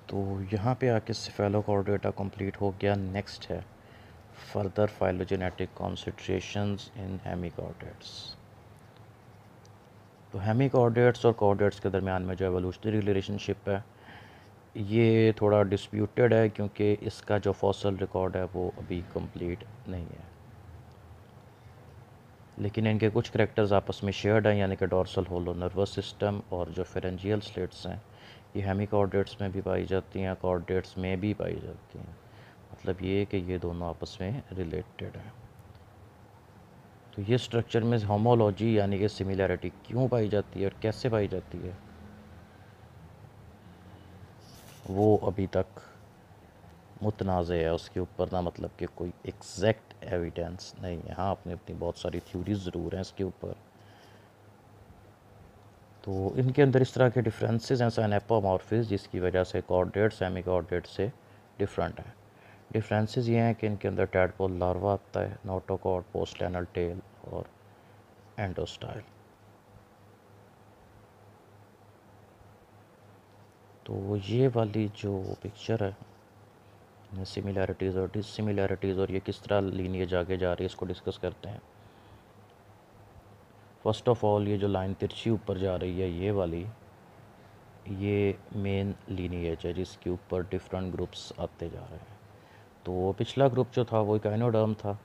तो यहाँ पे आके सेफेलोकॉर्डेटा कंप्लीट हो गया। नेक्स्ट है फर्दर फाइलोजेनेटिक कॉन्सेंट्रेशंस इन हेमिकॉर्डेट्स। तो हेमिकॉर्डेट्स और कॉर्डेट्स के दरमियान में जो एवोल्यूशनरी रिलेशनशिप है ये थोड़ा डिस्प्यूटेड है, क्योंकि इसका जो फॉसल रिकॉर्ड है वो अभी कंप्लीट नहीं है। लेकिन इनके कुछ करैक्टर्स आपस में शेयर्ड हैं, यानी कि डॉर्सल होलो नर्वस सिस्टम और जो फेरेंजियल स्लिट्स हैं ये हेमिकॉर्डेट्स में भी पाई जाती हैं, कॉर्डेट्स में भी पाई जाती हैं। मतलब ये कि ये दोनों आपस में रिलेटेड हैं। तो ये स्ट्रक्चर में होमोलॉजी यानी कि सिमिलैरिटी क्यों पाई जाती है और कैसे पाई जाती है वो अभी तक मुतनाज़ है, उसके ऊपर ना मतलब कि कोई एग्जैक्ट एविडेंस नहीं है। हाँ, अपनी अपनी बहुत सारी थ्योरीज ज़रूर हैं इसके ऊपर। तो इनके अंदर इस तरह के डिफरेंसेस हैं साइनेपोमॉर्फिस, जिसकी वजह से कॉर्डेट्स हेमिकॉर्डेट से डिफरेंट हैं। डिफरेंसेस ये हैं कि इनके अंदर टैडपोल लार्वा आता है, नोटोकॉर्ड, पोस्ट एनल टेल और एंडोस्टाइल। तो ये वाली जो पिक्चर है सिमिलैरिटीज़ और डिससिमिलैरिटीज़ और ये किस तरह लीनिएज आगे जा रही है इसको डिस्कस करते हैं। फर्स्ट ऑफ ऑल ये जो लाइन तिरछी ऊपर जा रही है ये वाली, ये मेन लीनिएज है जिसके ऊपर डिफरेंट ग्रुप्स आते जा रहे हैं। तो पिछला ग्रुप जो था वो इकाइनोडर्म था,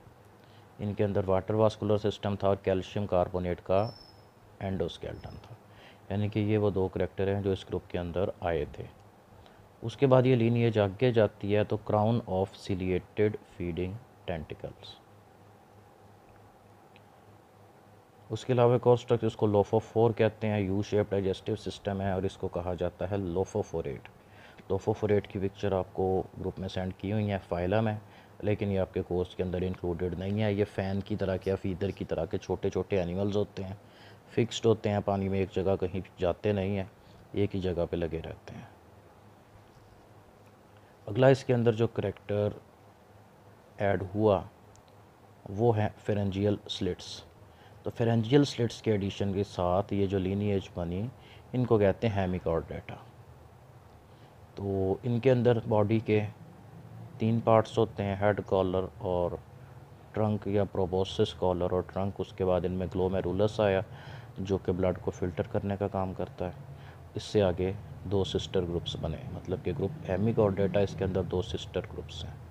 इनके अंदर वाटर वास्कुलर सिस्टम था और कैल्शियम कार्बोनेट का एंडोस्केल्टन था, यानी कि ये वो दो करैक्टर हैं जो इस ग्रुप के अंदर आए थे। उसके बाद ये लीनिएज आगे जाती है तो crown of ciliated feeding tentacles. उसके अलावा एक और स्ट्रक्चर इसको लोफोफोर कहते हैं, यू शेप डाइजेस्टिव सिस्टम है और इसको कहा जाता है लोफोफोरेट। लोफोफोरेट की पिक्चर आपको ग्रुप में सेंड की हुई है, फाइलम है, लेकिन ये आपके कोर्स के अंदर इंक्लूडेड नहीं है। ये फ़ैन की तरह के या फीदर की तरह के छोटे छोटे एनिमल्स होते हैं, फिक्स्ड होते हैं पानी में, एक जगह कहीं जाते नहीं हैं, एक ही जगह पे लगे रहते हैं। अगला इसके अंदर जो करैक्टर ऐड हुआ वो है फेरेंजियल स्लिट्स। तो फेरेंजियल स्लिट्स के एडिशन के साथ ये जो लीनिएज बनी इनको कहते हैं हेमिकॉर्डेटा। तो इनके अंदर बॉडी के 3 पार्ट्स होते हैं, हेड, कॉलर और ट्रंक या प्रोबोसिस, कॉलर और ट्रंक। उसके बाद इनमें ग्लोमेरुलस आया जो कि ब्लड को फ़िल्टर करने का काम करता है। इससे आगे 2 सिस्टर ग्रुप्स बने, मतलब कि ग्रुप हेमिकॉर्डेटा, इसके अंदर 2 सिस्टर ग्रुप्स हैं।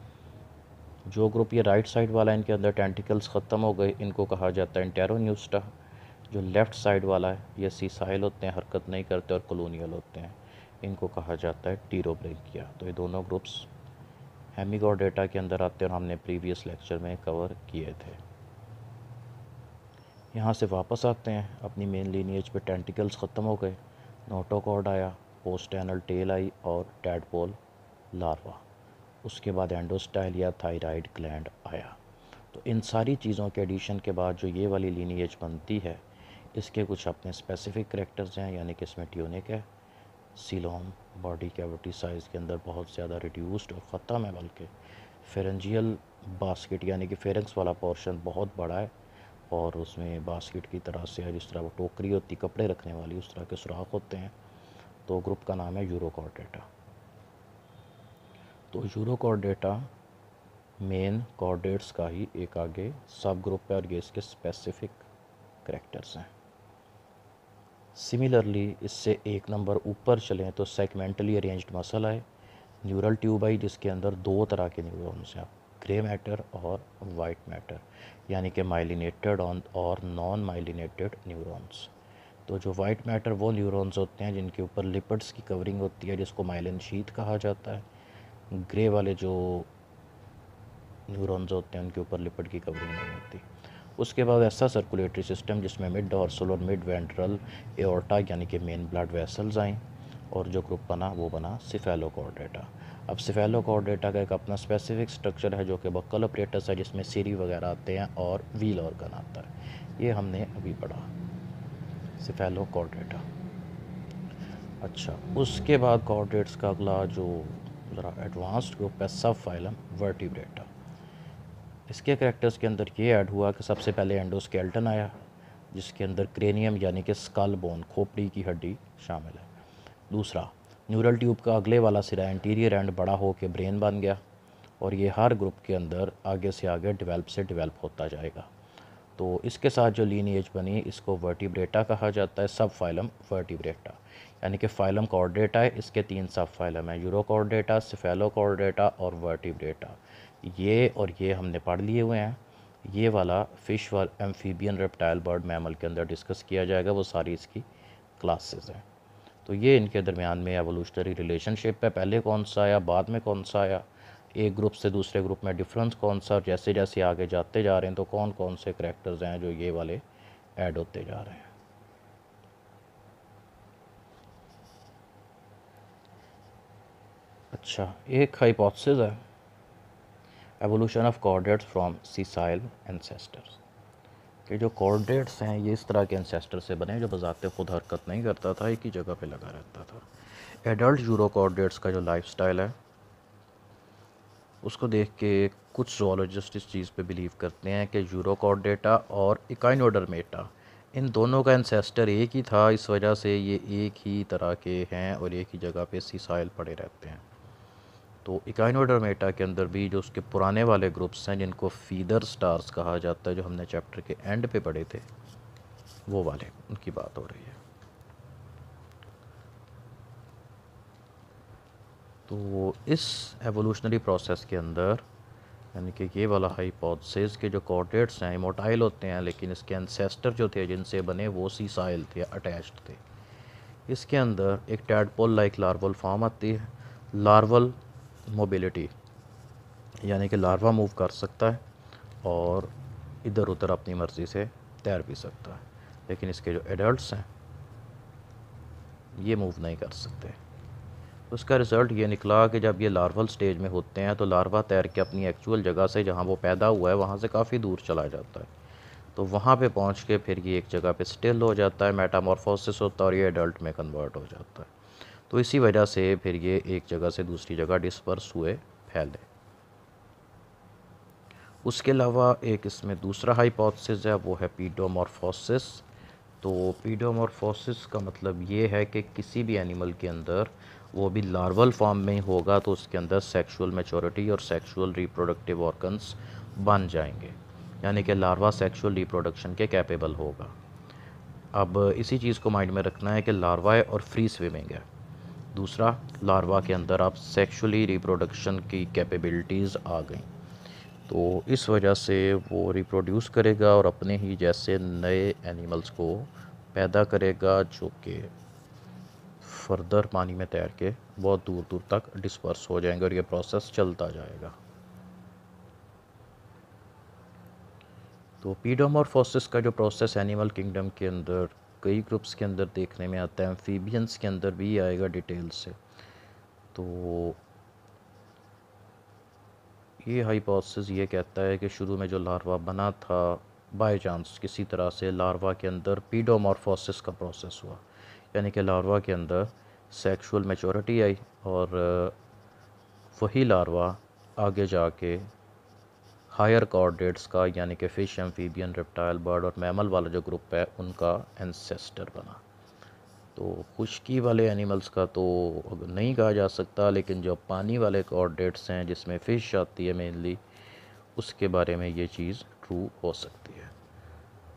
जो ग्रुप ये राइट साइड वाला है इनके अंदर टेंटिकल्स ख़त्म हो गए, इनको कहा जाता है इंटेरोन्यूस्टा। जो लेफ़्ट साइड वाला है ये सीसाइल होते हैं, हरकत नहीं करते और कॉलोनियल होते हैं, इनको कहा जाता है टीरोब्रेकिया। तो ये दोनों ग्रुप्स हेमिकॉर्डेटा के अंदर आते हैं और हमने प्रीवियस लेक्चर में कवर किए थे। यहाँ से वापस आते हैं अपनी मेन लीनिएज पे। टेंटिकल्स ख़त्म हो गए, नोटोकॉर्ड आया, पोस्ट एनल टेल आई और टैडपोल लार्वा। उसके बाद एंडोस्टाइल या थायराइड ग्लैंड आया। तो इन सारी चीज़ों के एडिशन के बाद जो ये वाली लीनिएज बनती है इसके कुछ अपने स्पेसिफिक करैक्टर्स हैं, यानी कि इसमें ट्यूनिक है, सीलोम, बॉडी कैविटी साइज़ के अंदर बहुत ज़्यादा रिड्यूस्ड और ख़त्म है, बल्कि फेरेंजियल बास्केट यानी कि फेरेंक्स वाला पोर्शन बहुत बड़ा है और उसमें बास्केट की तरह से है, जिस तरह वो टोकरी होती कपड़े रखने वाली, उस तरह के सुराख होते हैं। तो ग्रुप का नाम है यूरोकॉर्डेटा। तो यूरोकॉर्डेटा मेन कॉर्डेट्स का ही एक आगे सब ग्रुप है और ये इसके स्पेसिफिक करैक्टर्स हैं। सिमिलरली इससे एक नंबर ऊपर चलें तो सेगमेंटली अरेंज्ड मसल है, न्यूरल ट्यूब आई जिसके अंदर 2 तरह के न्यूरॉन्स हैं, ग्रे मैटर और वाइट मैटर, यानी कि माइलिनेटेड और नॉन माइलिनेटेड न्यूरॉन्स। तो जो वाइट मैटर वो न्यूरॉन्स होते हैं जिनके ऊपर लिपिड्स की कवरिंग होती है जिसको माइलिन शीथ कहा जाता है। ग्रे वाले जो न्यूरॉन्स होते हैं उनके ऊपर लिपिड की कवरिंग नहीं होती। उसके बाद ऐसा सर्कुलेटरी सिस्टम जिसमें मिड डॉर्सल और मिड वेंट्रल एओर्टा यानी कि मेन ब्लड वेसल्स आएँ और जो ग्रुप बना वो बना सिफेलोकॉर्डेटा। अब सिफेलोकॉर्डेटा का एक अपना स्पेसिफिक स्ट्रक्चर है जो कि बक्कल अपरेटस है, जिसमें सीरी वगैरह आते हैं और व्हील ऑर्गन आता है। ये हमने अभी पढ़ा सिफेलोकॉर्डेटा। अच्छा, उसके बाद कॉर्डेट्स का अगला जो ज़रा एडवांस्ड ग्रुप है सब फाइलम वर्टिब्रेटा। इसके करैक्टर्स के अंदर ये ऐड हुआ कि सबसे पहले एंडोस्केल्टन आया जिसके अंदर क्रेनियम यानी कि स्कल बोन, खोपड़ी की हड्डी शामिल है। दूसरा न्यूरल ट्यूब का अगले वाला सिरा एंटीरियर एंड बड़ा हो के ब्रेन बन गया और ये हर ग्रुप के अंदर आगे से आगे डेवलप होता जाएगा। तो इसके साथ जो लीनिएज बनी इसको वर्टिब्रेटा कहा जाता है, सब फाइलम वर्टिब्रेटा, यानी कि फाइलम कॉर्डेटा है, इसके 3 सब फाइलम हैं, यूरोकॉर्डेटा, सेफेलोकॉर्डेटा और वर्टिब्रेटा। ये और ये हमने पढ़ लिए हुए हैं। ये वाला फिश व एम्फीबियन रेप्टाइल बर्ड मैमल के अंदर डिस्कस किया जाएगा, वो सारी इसकी क्लासेस हैं। तो ये इनके दरमियान में एवोल्यूशनरी रिलेशनशिप है, पहले कौन सा आया बाद में कौन सा आया, एक ग्रुप से दूसरे ग्रुप में डिफरेंस कौन सा, और जैसे जैसे आगे जाते जा रहे हैं तो कौन कौन से करैक्टर्स हैं जो ये वाले ऐड होते जा रहे हैं। अच्छा, एक हाइपोथेसिस है evolution of chordates from sessile ancestors, कि जो कॉर्डेट्स हैं ये इस तरह के एंसेस्टर से बने जो बजाते खुद हरकत नहीं करता था, एक ही जगह पे लगा रहता था। एडल्ट यूरोकॉर्डेट्स का जो लाइफस्टाइल है उसको देख के कुछ zoologists इस चीज़ पे बिलीव करते हैं कि यूरोकॉर्डेटा और इकाइनोडर्मेटा इन दोनों का एंसेस्टर एक ही था, इस वजह से ये एक ही तरह के हैं और एक ही जगह पे सीसाइल पड़े रहते हैं। तो इकाइनोडर्मेटा के अंदर भी जो उसके पुराने वाले ग्रुप्स हैं जिनको फीदर स्टार्स कहा जाता है, जो हमने चैप्टर के एंड पे पढ़े थे, वो वाले उनकी बात हो रही है। तो इस एवोल्यूशनरी प्रोसेस के अंदर यानी कि ये वाला हाइपोथेसिस के जो कॉर्डेट्स हैं इमोटाइल होते हैं, लेकिन इसके एंसेस्टर जो थे जिनसे बने वो सीसाइल थे, अटैच्ड थे। इसके अंदर एक टैडपोल लाइक लार्वल फॉर्म आती है, लार्वल मोबिलिटी, यानी कि लार्वा मूव कर सकता है और इधर उधर अपनी मर्ज़ी से तैर भी सकता है, लेकिन इसके जो एडल्ट्स हैं ये मूव नहीं कर सकते। उसका रिज़ल्ट ये निकला कि जब ये लार्वल स्टेज में होते हैं तो लार्वा तैर के अपनी एक्चुअल जगह से जहाँ वो पैदा हुआ है वहाँ से काफ़ी दूर चला जाता है। तो वहाँ पे पहुँच के फिर ये एक जगह पे स्टिल हो जाता है, मेटामॉर्फोसिस होता है और ये एडल्ट में कन्वर्ट हो जाता है। तो इसी वजह से फिर ये एक जगह से दूसरी जगह डिस्पर्स हुए, फैले। उसके अलावा एक इसमें दूसरा हाइपोथेसिस है, वो है पीडोमॉर्फोसिस। तो पीडोमॉर्फोसिस का मतलब ये है कि किसी भी एनिमल के अंदर वो भी लार्वल फॉर्म में होगा तो उसके अंदर सेक्सुअल मैच्योरिटी और सेक्सुअल रिप्रोडक्टिव ऑर्गन्स बन जाएंगे, यानी कि लार्वा सेक्सुअल रिप्रोडक्शन के कैपेबल होगा। अब इसी चीज़ को माइंड में रखना है कि लार्वा है और फ्री स्विमिंग है। दूसरा, लार्वा के अंदर आप सेक्सुअली रिप्रोडक्शन की कैपेबिलिटीज़ आ गई, तो इस वजह से वो रिप्रोड्यूस करेगा और अपने ही जैसे नए एनिमल्स को पैदा करेगा जो कि फर्दर पानी में तैर के बहुत दूर दूर तक डिस्पर्स हो जाएंगे और ये प्रोसेस चलता जाएगा। तो पीडोमॉर्फोसिस का जो प्रोसेस एनिमल किंगडम के अंदर कई ग्रुप्स के अंदर देखने में आता है, एम्फीबियंस के अंदर भी आएगा डिटेल से। तो ये हाइपोथेसिस ये कहता है कि शुरू में जो लार्वा बना था बाय चांस किसी तरह से लार्वा के अंदर पीडोमॉर्फोसिस का प्रोसेस हुआ, यानी कि लार्वा के अंदर सेक्सुअल मैच्योरिटी आई और वही लार्वा आगे जाके हायर कॉर्डेट्स का यानी कि फ़िश, एम्फीबियन, रेप्टाइल, बर्ड और मैमल वाला जो ग्रुप है उनका एंसेस्टर बना। तो खुश्की वाले एनिमल्स का तो नहीं कहा जा सकता, लेकिन जो पानी वाले कॉर्डेट्स हैं जिसमें फ़िश आती है मेनली, उसके बारे में ये चीज़ ट्रू हो सकती है।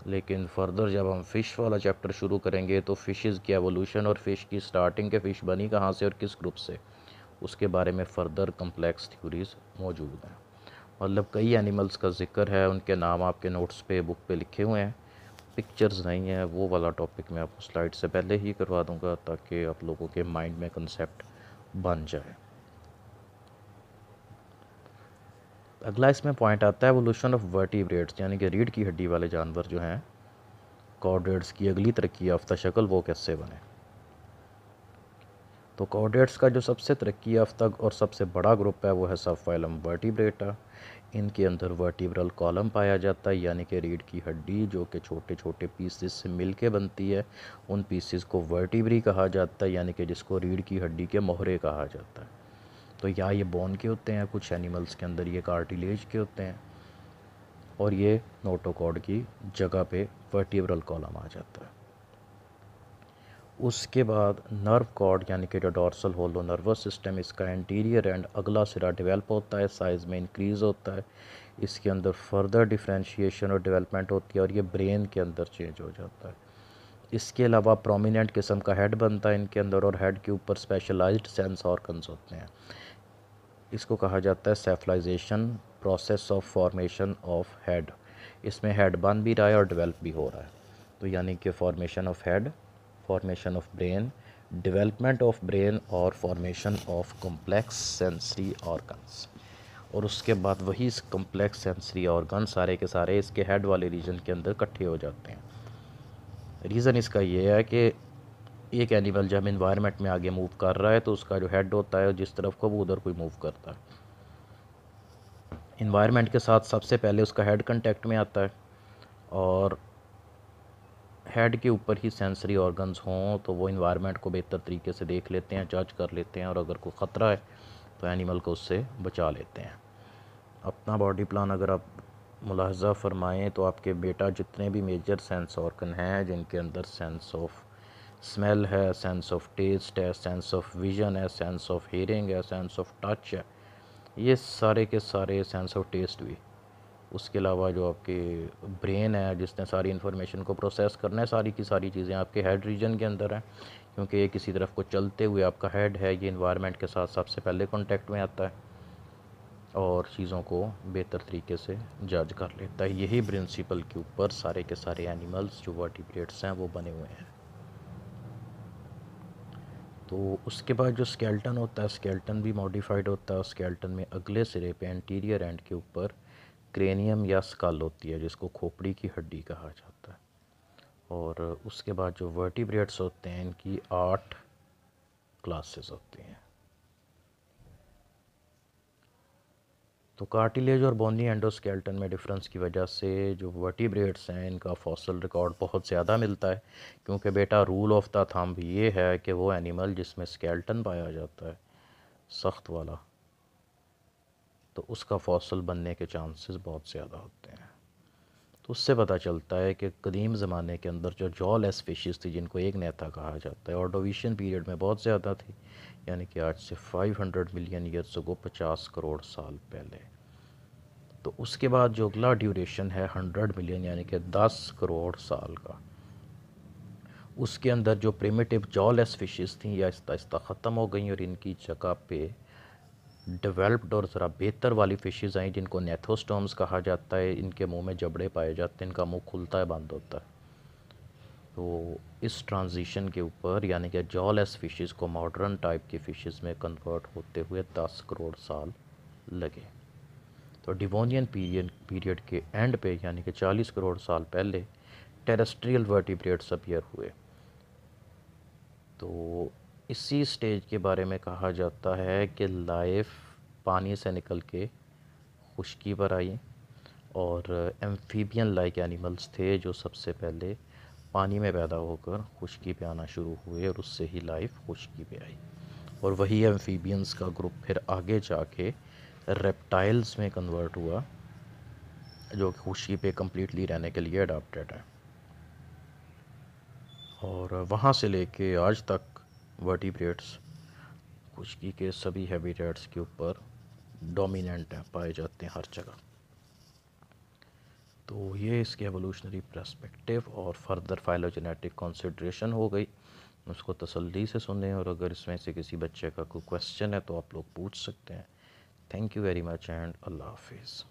लेकिन फर्दर जब हम फ़िश वाला चैप्टर शुरू करेंगे तो फ़िशेज़ की एवोल्यूशन और फ़िश की स्टार्टिंग के फ़िश बनी कहाँ से और किस ग्रुप से, उसके बारे में फ़र्दर कम्प्लेक्स थ्योरीज़ मौजूद हैं। मतलब कई एनिमल्स का ज़िक्र है, उनके नाम आपके नोट्स पे बुक पे लिखे हुए हैं, पिक्चर्स नहीं है। वो वाला टॉपिक मैं आपको स्लाइड से पहले ही करवा दूंगा ताकि आप लोगों के माइंड में कंसेप्ट बन जाए। अगला इसमें पॉइंट आता है एवोल्यूशन ऑफ वर्टिब्रेट्स, यानी कि रीढ़ की हड्डी वाले जानवर जो हैं, कॉर्डेट्स की अगली तरक्की याफ्ता शक्ल वो कैसे बने। तो कॉर्डेट्स का जो सबसे तरक्की याफ्ता और सबसे बड़ा ग्रुप है वो है सब फाइलम वर्टिब्रेटा। इनके अंदर वर्टिब्रल कॉलम पाया जाता है, यानी कि रीढ़ की हड्डी जो कि छोटे छोटे पीसेस से मिलके बनती है, उन पीसेस को वर्टिब्री कहा जाता है, यानी कि जिसको रीढ़ की हड्डी के मोहरे कहा जाता है। तो या ये बोन के होते हैं, कुछ एनिमल्स के अंदर ये कार्टिलेज के होते हैं, और ये नोटोकॉर्ड की जगह पे वर्टिब्रल कॉलम आ जाता है। उसके बाद नर्व कॉर्ड यानी कि जो डॉर्सल होलो नर्वस सिस्टम, इसका एंटीरियर एंड अगला सिरा डेवलप होता है, साइज़ में इंक्रीज़ होता है, इसके अंदर फर्दर डिफ्रेंशिएशन और डेवलपमेंट होती है और ये ब्रेन के अंदर चेंज हो जाता है। इसके अलावा प्रोमिनेंट किस्म का हेड बनता है इनके अंदर और हेड के ऊपर स्पेशलाइज्ड सेंस ऑर्गन्स होते हैं। इसको कहा जाता है cephalisation process of formation of head. इसमें हेड बन भी रहा है और डेवलप भी हो रहा है। तो यानी कि formation of head, formation of brain, development of brain और formation of complex sensory organs. और उसके बाद वही कॉम्प्लेक्स सेंसरी ऑर्गन सारे के सारे इसके हेड वाले रीजन के अंदर इकट्ठे हो जाते हैं। रीज़न इसका ये है कि एक एनिमल जब इन्वायरमेंट में आगे मूव कर रहा है तो उसका जो हेड होता है जिस तरफ को वो उधर कोई मूव करता है। इन्वायरमेंट के साथ सबसे पहले उसका हेड कांटेक्ट में आता है और हेड के ऊपर ही सेंसरी ऑर्गन्स हों तो वो इन्वायरमेंट को बेहतर तरीके से देख लेते हैं, जज कर लेते हैं और अगर कोई ख़तरा है तो एनिमल को उससे बचा लेते हैं। अपना बॉडी प्लान अगर आप मुलाहजा फरमाएँ तो आपके बेटा जितने भी मेजर सेंस ऑर्गन हैं जिनके अंदर सेंस ऑफ स्मेल है, सेंस ऑफ टेस्ट है, सेंस ऑफ विजन है, सेंस ऑफ हियरिंग है, सेंस ऑफ टच है, ये सारे के सारे, सेंस ऑफ टेस्ट भी, उसके अलावा जो आपके ब्रेन है जिसने सारी इन्फॉर्मेशन को प्रोसेस करना है, सारी की सारी चीज़ें आपके हेड रीजन के अंदर हैं। क्योंकि ये किसी तरफ को चलते हुए आपका हेड है, ये इन्वायरमेंट के साथ सबसे पहले कांटेक्ट में आता है और चीज़ों को बेहतर तरीके से जज कर लेता है। यही प्रिंसिपल के ऊपर सारे के सारे एनिमल्स जो वर्टिब्रेट्स हैं वो बने हुए हैं। तो उसके बाद जो स्केल्टन होता है, स्केल्टन भी मॉडिफाइड होता है। स्केल्टन में अगले सिरे पे एंटीरियर एंड के ऊपर क्रेनियम या स्कल होती है जिसको खोपड़ी की हड्डी कहा जाता है। और उसके बाद जो वर्टिब्रेट्स होते हैं इनकी 8 क्लासेस होती हैं। तो कार्टिलेज और बोनी एंडोस्केल्टन में डिफरेंस की वजह से जो वर्टिब्रेट्स हैं इनका फॉसल रिकॉर्ड बहुत ज़्यादा मिलता है। क्योंकि बेटा रूल ऑफ द थंब ये है कि वो एनिमल जिसमें स्केल्टन पाया जाता है सख्त वाला, तो उसका फॉसल बनने के चांसेस बहुत ज़्यादा होते हैं। तो उससे पता चलता है कि कदीम ज़माने के अंदर जो जॉलेस फिशेस थी जिनको एक नेता कहा जाता है, ऑर्डोविशियन पीरियड में बहुत ज़्यादा थी, यानी कि आज से 500 मिलियन ईयर्स को 50 करोड़ साल पहले। तो उसके बाद जो अगला ड्यूरेशन है 100 मिलियन यानी कि 10 करोड़ साल का, उसके अंदर जो प्रिमिटिव जॉलेस फिशेस थी या आहिस्ता आहिस्ता ख़त्म हो गई और इनकी जगह पे डेवलप्ड और ज़रा बेहतर वाली फ़िशेज़ आई जिनको नेथोस्टॉम्स कहा जाता है। इनके मुंह में जबड़े पाए जाते हैं, इनका मुंह खुलता है, बंद होता है। तो इस ट्रांजिशन के ऊपर यानी कि जॉलेस फ़िशेज़ को मॉडर्न टाइप की फ़िशेज़ में कन्वर्ट होते हुए 10 करोड़ साल लगे। तो डिवोनियन पीरियड के एंड पे यानी कि 40 करोड़ साल पहले टेरेस्ट्रियल वर्टिब्रेट्स अपीयर हुए। तो इसी स्टेज के बारे में कहा जाता है कि लाइफ पानी से निकल के खुश्की पर आई और एम्फीबियन लाइक एनिमल्स थे जो सबसे पहले पानी में पैदा होकर खुश्की पे आना शुरू हुए और उससे ही लाइफ खुश्की पे आई। और वही एम्फीबियंस का ग्रुप फिर आगे जाके रेप्टाइल्स में कन्वर्ट हुआ जो खुश्की पे कम्प्लीटली रहने के लिए अडाप्टेड है। और वहाँ से लेके आज तक वर्टिब्रेट्स खुश्की के सभी हैबिटेट्स के ऊपर डोमिनेंट हैं, पाए जाते हैं हर जगह। तो ये इसके एवोल्यूशनरी पर्सपेक्टिव और फर्दर फाइलोजेनेटिक कंसिडरेशन हो गई। उसको तसल्ली से सुने और अगर इसमें से किसी बच्चे का कोई क्वेश्चन है तो आप लोग पूछ सकते हैं। Thank you very much and Allah हाफिज़।